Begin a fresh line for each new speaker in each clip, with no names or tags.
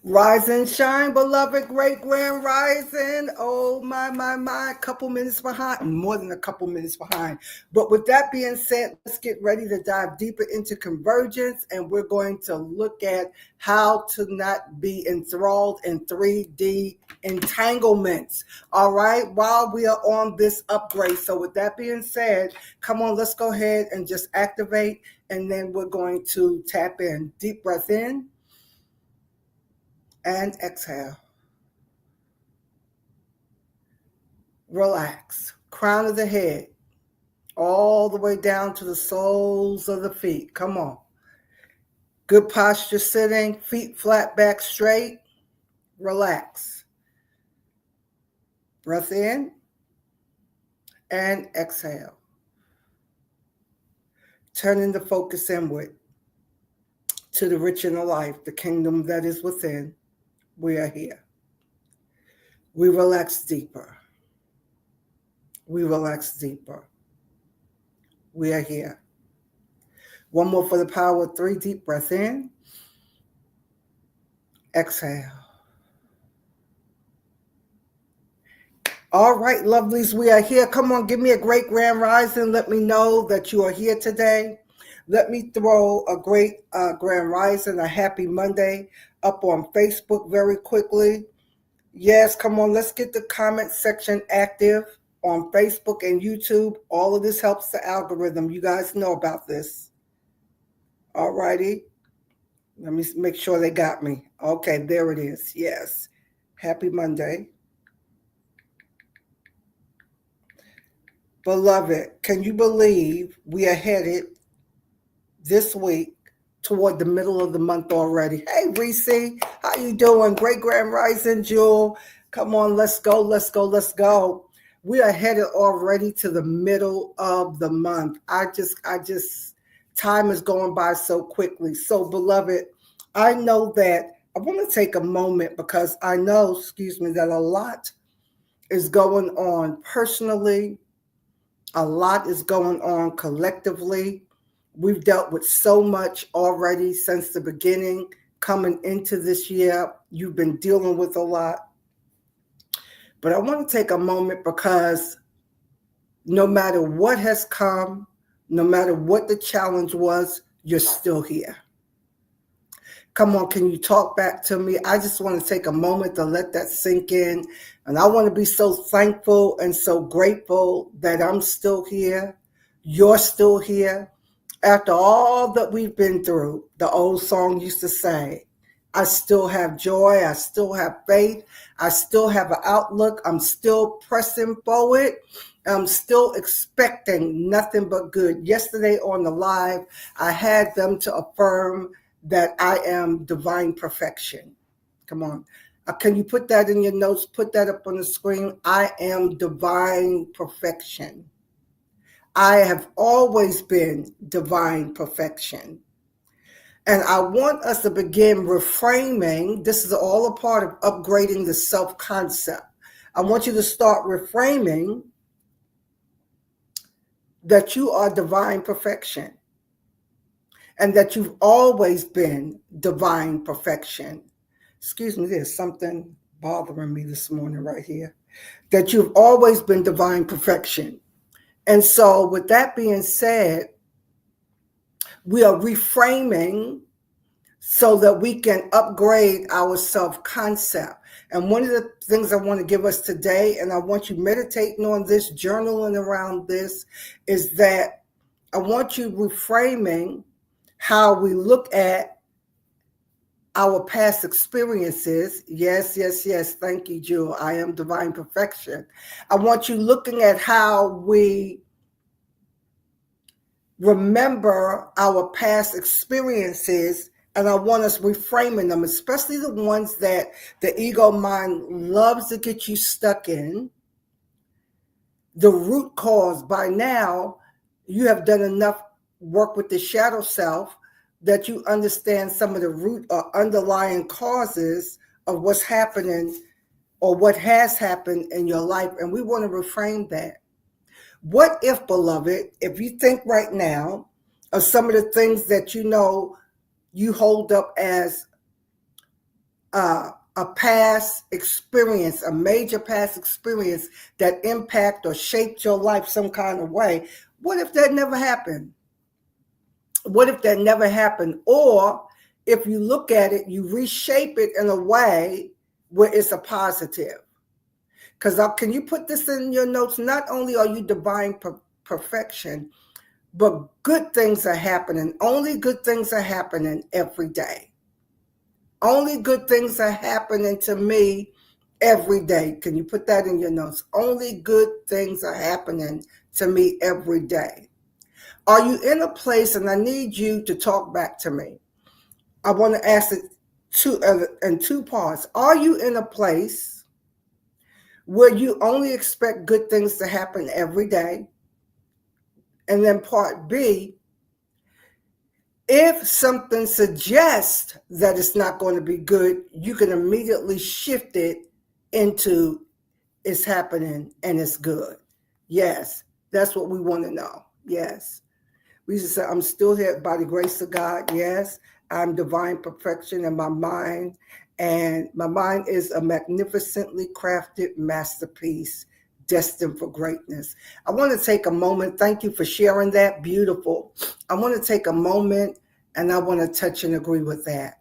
Rise and shine, beloved great grand rising. Oh, my, couple minutes behind, more than a couple minutes behind. But with that being said, let's get ready to dive deeper into convergence. And we're going to look at how to not be enthralled in 3D entanglements. All right, while we are on this upgrade. So, with that being said, come on, let's go ahead and just activate. And then we're going to tap in. Deep breath in and exhale. Relax. Crown of the head, all the way down to the soles of the feet. Come on. Good posture sitting, feet flat back straight. Relax. Breath in and exhale. Turning the focus inward to the rich inner life, the kingdom that is within. We are here. We relax deeper. We relax deeper. We are here. One more for the power of 3. Deep breath in. Exhale. All right, lovelies, we are here. Come on, give me a great grand rising. Let me know that you are here today. Let me throw a great grand rising, a happy Monday up on Facebook very quickly. Yes, come on, let's get the comment section active on Facebook and YouTube. All of this helps the algorithm. You guys know about this. All righty. Let me make sure they got me. Okay, there it is. Yes. Happy Monday. Beloved, can you believe we are headed this week toward the middle of the month already? Hey, Reese, how you doing? Great grand rising, Jewel. Come on, let's go, let's go, let's go. We are headed already to the middle of the month. Time is going by so quickly. So, beloved, I know that I want to take a moment because I know, that a lot is going on personally. A lot is going on collectively. We've dealt with so much already since the beginning. Coming into this year, you've been dealing with a lot. But I want to take a moment because no matter what has come, no matter what the challenge was, you're still here. Come on, can you talk back to me? I just want to take a moment to let that sink in. And I want to be so thankful and so grateful that I'm still here. You're still here. After all that we've been through, the old song used to say, I still have joy. I still have faith. I still have an outlook. I'm still pressing forward. I'm still expecting nothing but good. Yesterday on the live, I had them to affirm that I am divine perfection. Come on. Can you put that in your notes? Put that up on the screen. I am divine perfection. I have always been divine perfection. And I want us to begin reframing. This is all a part of upgrading the self-concept. I want you to start reframing that you are divine perfection and that you've always been divine perfection. Excuse me, there's something bothering me this morning right here. That you've always been divine perfection. And so with that being said, we are reframing so that we can upgrade our self-concept. And one of the things I want to give us today, and I want you meditating on this, journaling around this, is that I want you reframing how we look at our past experiences. Yes, yes, yes. Thank you, Jewel. I am divine perfection. I want you looking at how we remember our past experiences, and I want us reframing them, especially the ones that the ego mind loves to get you stuck in. The root cause, by now, you have done enough work with the shadow self that you understand some of the root or underlying causes of what's happening or what has happened in your life. And we want to reframe that. What if, beloved, if you think right now of some of the things that you know you hold up as a past experience, a major past experience that impact or shaped your life some kind of way. What if that never happened? What if that never happened? Or if you look at it, you reshape it in a way where it's a positive. Because can you put this in your notes? Not only are you divine perfection, but good things are happening. Only good things are happening every day. Only good things are happening to me every day. Can you put that in your notes? Only good things are happening to me every day. Are you in a place, and I need you to talk back to me. I want to ask it in two parts. Are you in a place where you only expect good things to happen every day? And then part B, if something suggests that it's not going to be good, you can immediately shift it into it's happening and it's good. Yes, that's what we want to know. Yes. We just say, I'm still here by the grace of God. Yes, I'm divine perfection in my mind. And my mind is a magnificently crafted masterpiece destined for greatness. I want to take a moment. Thank you for sharing that. Beautiful. I want to take a moment and I want to touch and agree with that.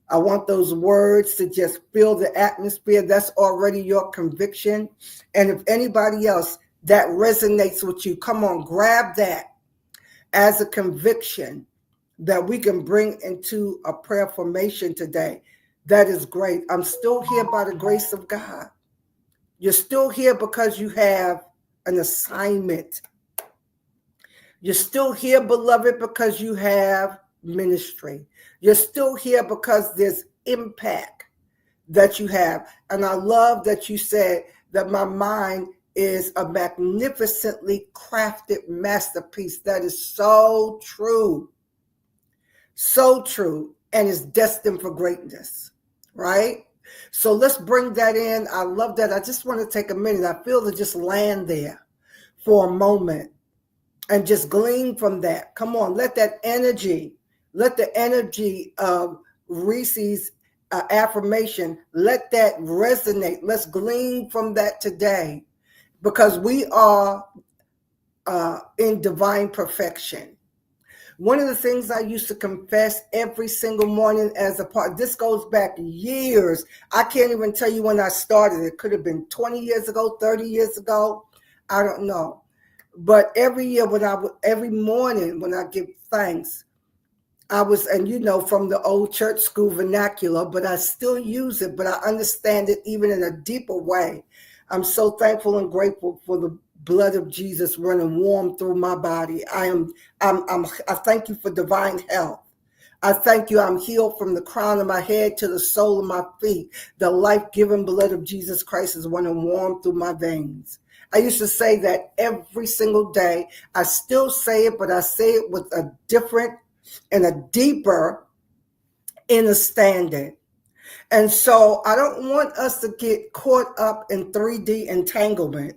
I want those words to just fill the atmosphere. That's already your conviction. And if anybody else that resonates with you, come on, grab that as a conviction that we can bring into a prayer formation today. That is great. I'm still here by the grace of God. You're still here because you have an assignment. You're still here, beloved, because you have ministry. You're still here because there's impact that you have. And I love that you said that my mind is a magnificently crafted masterpiece. That is so true. So true. And is destined for greatness, right? So let's bring that in. I love that. I just want to take a minute. I feel to just land there for a moment and just glean from that. Come on, let the energy of Reese's affirmation, let that resonate. Let's glean from that today because we are in divine perfection. One of the things I used to confess every single morning as a part, this goes back years. I can't even tell you when I started. It could have been 20 years ago, 30 years ago. I don't know. But every year every morning when I give thanks, I was, and from the old church school vernacular, but I still use it, but I understand it even in a deeper way. I'm so thankful and grateful for the blood of Jesus running warm through my body. I thank you for divine health. I thank you. I'm healed from the crown of my head to the sole of my feet. The life-giving blood of Jesus Christ is running warm through my veins. I used to say that every single day. I still say it, but I say it with a different and a deeper understanding. And so I don't want us to get caught up in 3D entanglement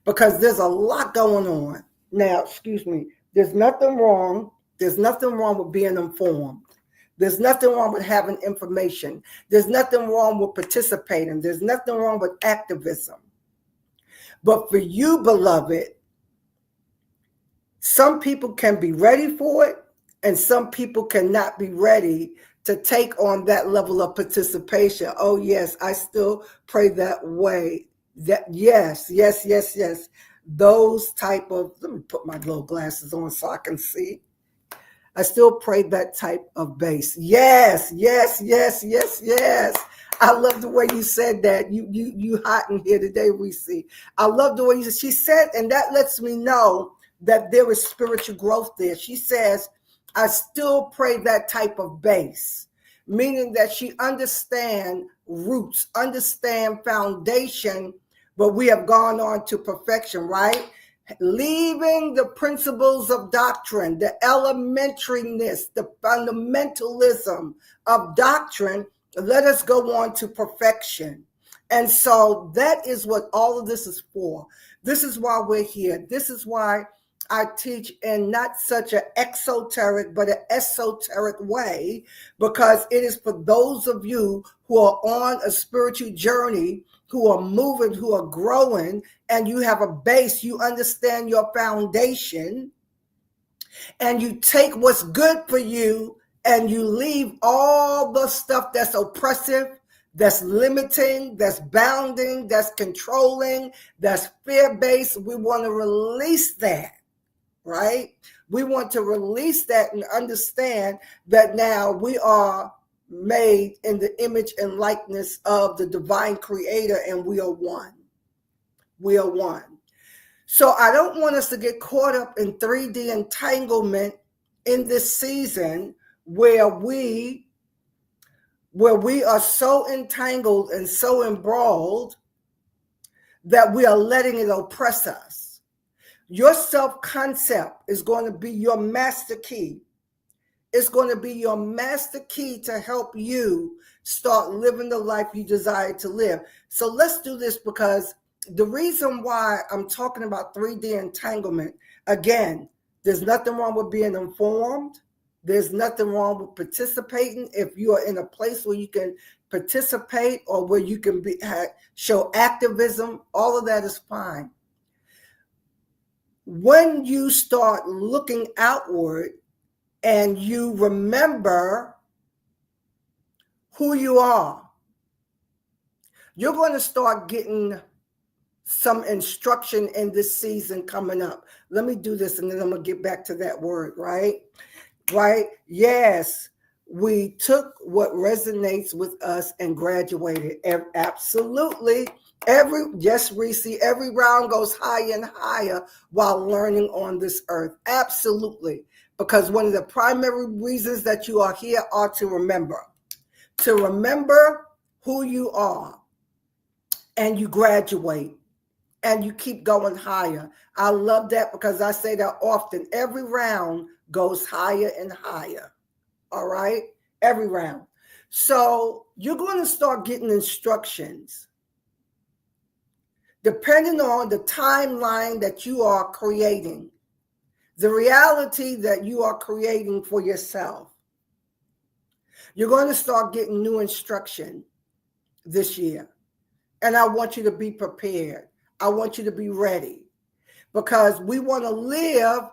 because there's a lot going on. Now, excuse me, there's nothing wrong. There's nothing wrong with being informed. There's nothing wrong with having information. There's nothing wrong with participating. There's nothing wrong with activism. But for you, beloved, some people can be ready for it and some people cannot be ready to take on that level of participation. Oh, yes, I still pray that way. That yes. Those type of, let me put my little glasses on so I can see. I still pray that type of base. Yes. I love the way you said that. You hot in here today, we see. I love the way she said, and that lets me know that there is spiritual growth there. She says, I still pray that type of base, meaning that she understand roots, understand foundation, but we have gone on to perfection, right? Leaving the principles of doctrine, the elementariness, the fundamentalism of doctrine, let us go on to perfection. And so that is what all of this is for. This is why we're here. This is why I teach in not such an exoteric, but an esoteric way, because it is for those of you who are on a spiritual journey, who are moving, who are growing, and you have a base, you understand your foundation, and you take what's good for you and you leave all the stuff that's oppressive, that's limiting, that's bounding, that's controlling, that's fear-based. We want to release that, right? We want to release that and understand that now we are made in the image and likeness of the divine creator, and we are one. We are one. So I don't want us to get caught up in 3D entanglement in this season where we are so entangled and so embroiled that we are letting it oppress us. Your self-concept is going to be your master key. It's going to be your master key to help you start living the life you desire to live. So let's do this, because the reason why I'm talking about 3D entanglement, again, there's nothing wrong with being informed. There's nothing wrong with participating. If you are in a place where you can participate or where you can show activism, all of that is fine. When you start looking outward and you remember who you are, you're going to start getting some instruction in this season coming up. Let me do this and then I'm going to get back to that word, right? Right? Yes, we took what resonates with us and graduated. Absolutely. Yes, Reese, every round goes higher and higher while learning on this earth. Absolutely. Because one of the primary reasons that you are here are to remember who you are, and you graduate and you keep going higher. I love that, because I say that often. Every round goes higher and higher. All right? Every round. So you're going to start getting instructions depending on the timeline that you are creating, the reality that you are creating for yourself. You're going to start getting new instruction this year. And I want you to be prepared. I want you to be ready, because we want to live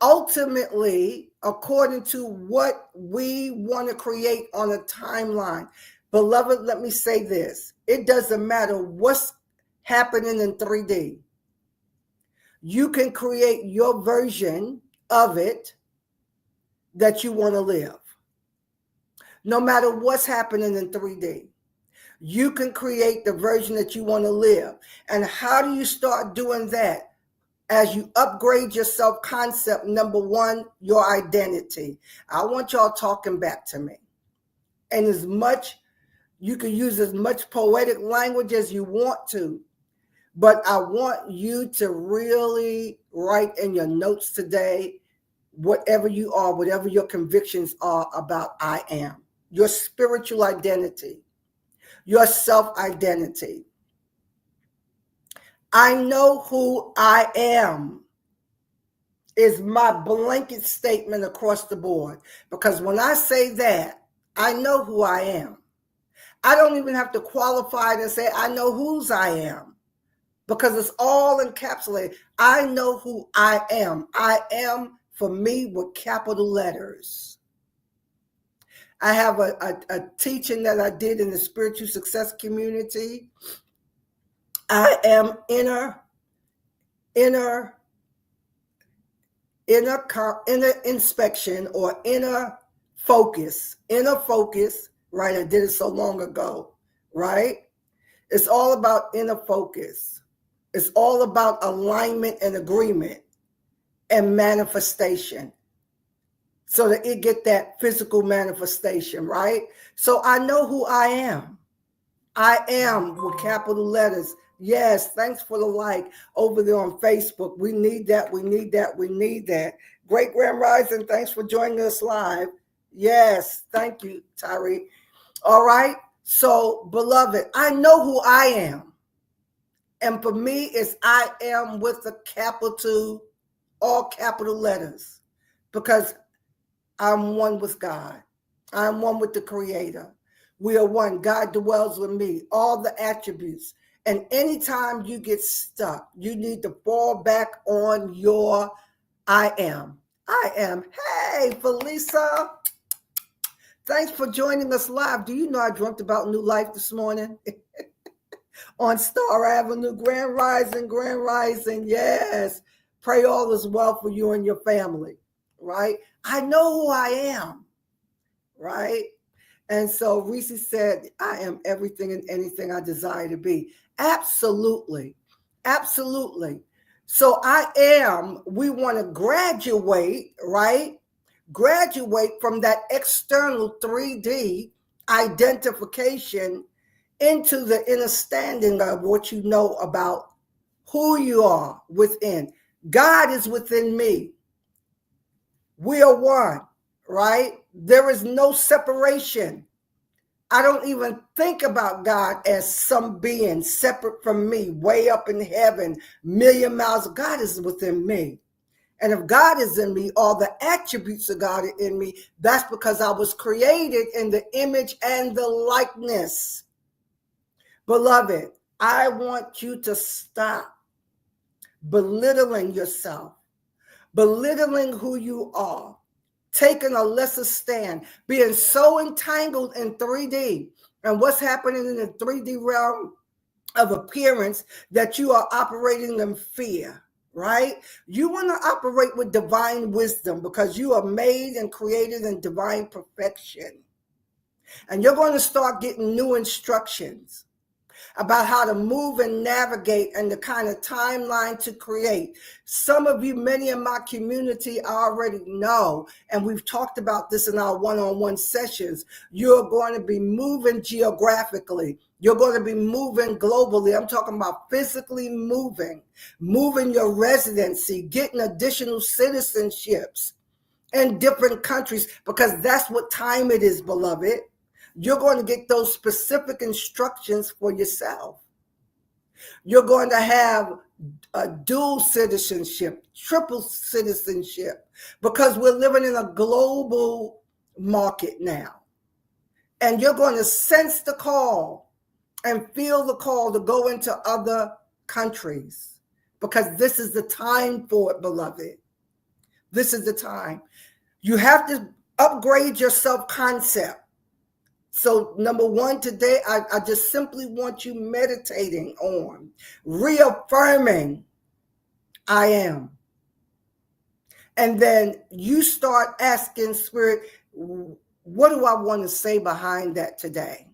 ultimately according to what we want to create on a timeline. Beloved, let me say this. It doesn't matter what's happening in 3D. You can create your version of it that you want to live. No matter what's happening in 3D. You can create the version that you want to live. And how do you start doing that? As you upgrade your self-concept, number one, your identity. I want y'all talking back to me. And you can use as much poetic language as you want to, but I want you to really write in your notes today, whatever you are, whatever your convictions are about I am. Your spiritual identity. Your self-identity. I know who I am is my blanket statement across the board. Because when I say that, I know who I am. I don't even have to qualify it and say I know whose I am, because it's all encapsulated. I know who I am. I am, for me, with capital letters. I have a teaching that I did in the spiritual success community. I am inner inspection, or inner focus, right? I did it so long ago, right? It's all about inner focus. It's all about alignment and agreement and manifestation, so that it get that physical manifestation, right? So I know who I am. I am, with capital letters. Yes, thanks for the like over there on Facebook. We need that. We need that. We need that. Great Grand Rising, thanks for joining us live. Yes, thank you, Tyree. All right. So, beloved, I know who I am. And for me, it's I am with a capital all capital letters, because I'm one with God. I'm one with the Creator. We are one. God dwells with me, all the attributes. And anytime you get stuck, you need to fall back on your I am. I am. Hey, Felisa. Thanks for joining us live. Do you know I dreamt about new life this morning? On Star Avenue, Grand Rising, Grand Rising. Yes. Pray all is well for you and your family, right? I know who I am, right? And so Reese said, I am everything and anything I desire to be. Absolutely. Absolutely. So I am, we want to graduate, right? Graduate from that external 3D identification into the understanding of what you know about who you are within. God is within me. We are one, right? There is no separation. I don't even think about God as some being separate from me, way up in heaven, million miles. God is within me. And if God is in me, all the attributes of God are in me. That's because I was created in the image and the likeness. Beloved, I want you to stop belittling yourself, belittling who you are, taking a lesser stand, being so entangled in 3D and what's happening in the 3D realm of appearance that you are operating in fear, right? You want to operate with divine wisdom because you are made and created in divine perfection. And you're going to start getting new instructions about how to move and navigate and the kind of timeline to create. Some of you, many in my community already know, and we've talked about this in our one-on-one sessions. You're going to be moving geographically. You're going to be moving globally. I'm talking about physically moving your residency, getting additional citizenships in different countries, because that's what time it is, beloved. You're going to get those specific instructions for yourself. You're going to have a dual citizenship, triple citizenship, because we're living in a global market now. And you're going to sense the call and feel the call to go into other countries, because this is the time for it, beloved. This is the time. You have to upgrade your self-concept. So number one today, I just simply want you meditating on reaffirming I am. And then you start asking Spirit, what do I want to say behind that today?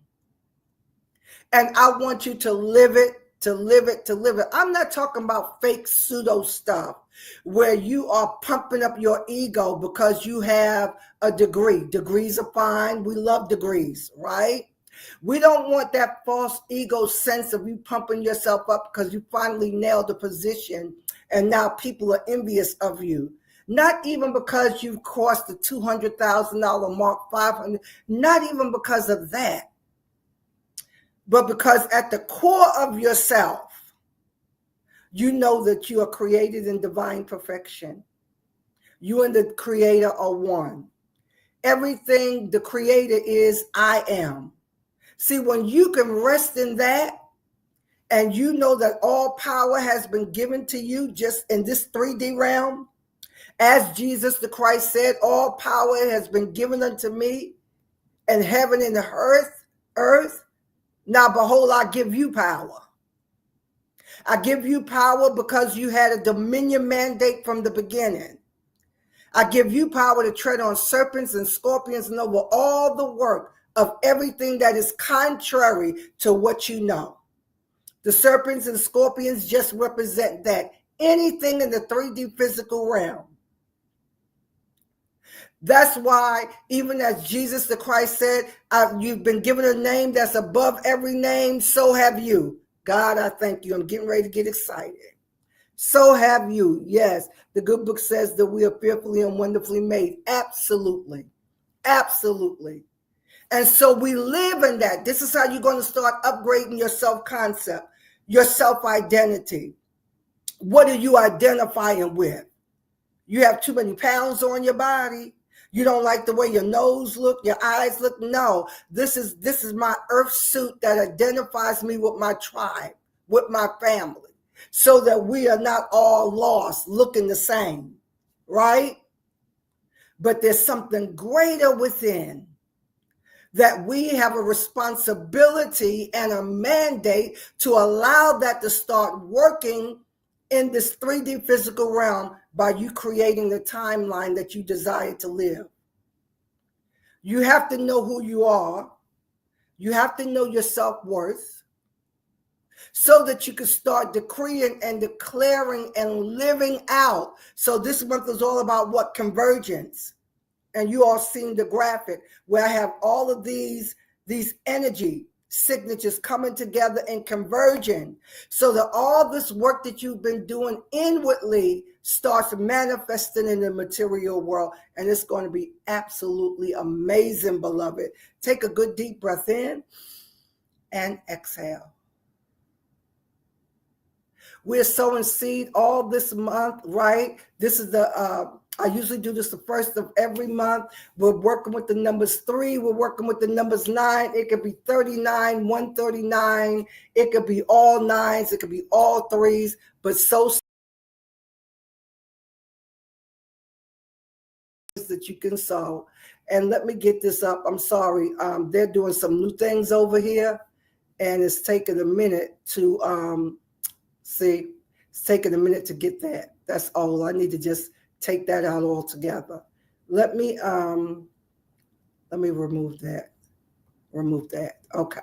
And I want you to live it, to live it, to live it. I'm not talking about fake pseudo stuff where you are pumping up your ego because you have a degree. Degrees are fine. We love degrees, right? We don't want that false ego sense of you pumping yourself up because you finally nailed the position and now people are envious of you. Not even because you've crossed the $200,000 mark, 500, not even because of that. But because at the core of yourself, you know that you are created in divine perfection. You and the Creator are one. Everything the Creator is, I am. See, when you can rest in that, and you know that all power has been given to you just in this 3D realm, as Jesus the Christ said, all power has been given unto me in heaven and the earth. Now, behold, I give you power. I give you power because you had a dominion mandate from the beginning. I give you power to tread on serpents and scorpions and over all the work of everything that is contrary to what you know. The serpents and scorpions just represent that. Anything in the 3D physical realm. That's why, even as Jesus the Christ said, you've been given a name that's above every name, so have you. God, I thank you. I'm getting ready to get excited. So have you. Yes, the good book says that we are fearfully and wonderfully made. Absolutely. Absolutely. And so we live in that. This is how you're going to start upgrading your self-concept, your self-identity. What are you identifying with? You have too many pounds on your body. You don't like the way your nose look, your eyes look. No, this is my earth suit that identifies me with my tribe, with my family, so that we are not all lost, looking the same, right? But there's something greater within, that we have a responsibility and a mandate to allow that to start working in this 3D physical realm by you creating the timeline that you desire to live. You have to know who you are. You have to know your self-worth so that you can start decreeing and declaring and living out. So this month is all about what? Convergence. And you all seen the graphic where I have all of these energy signatures coming together and converging, so that all this work that you've been doing inwardly starts manifesting in the material world. And it's going to be absolutely amazing, beloved. Take a good deep breath in and exhale. We're sowing seed all this month, right? This is I usually do this the first of every month. We're working with the numbers 3. We're working with the numbers 9. It could be 39, 139. It could be all 9s. It could be all 3s. But so that you can sow. And let me get this up. I'm sorry. They're doing some new things over here, and it's taking a minute to see. It's taking a minute to get that. That's all. I need to just take that out altogether. Let me remove that. Remove that. Okay.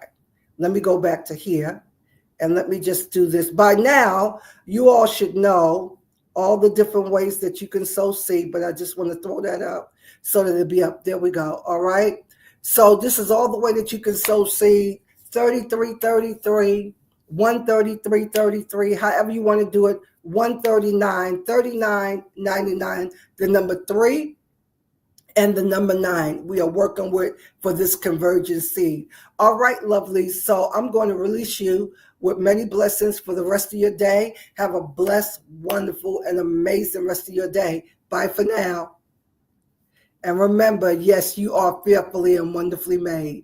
Let me go back to here, and let me just do this. By now, you all should know all the different ways that you can sow seed, but I just want to throw that up so that it'll be up. There we go. All right. So this is all the way that you can sow seed. 3333, 13333, however you want to do it. 139, 39, 99, the number 3 and the number 9 we are working with for this convergence seed. All right, lovely. So I'm going to release you with many blessings for the rest of your day. Have a blessed, wonderful, and amazing rest of your day. Bye for now. And remember, yes, you are fearfully and wonderfully made.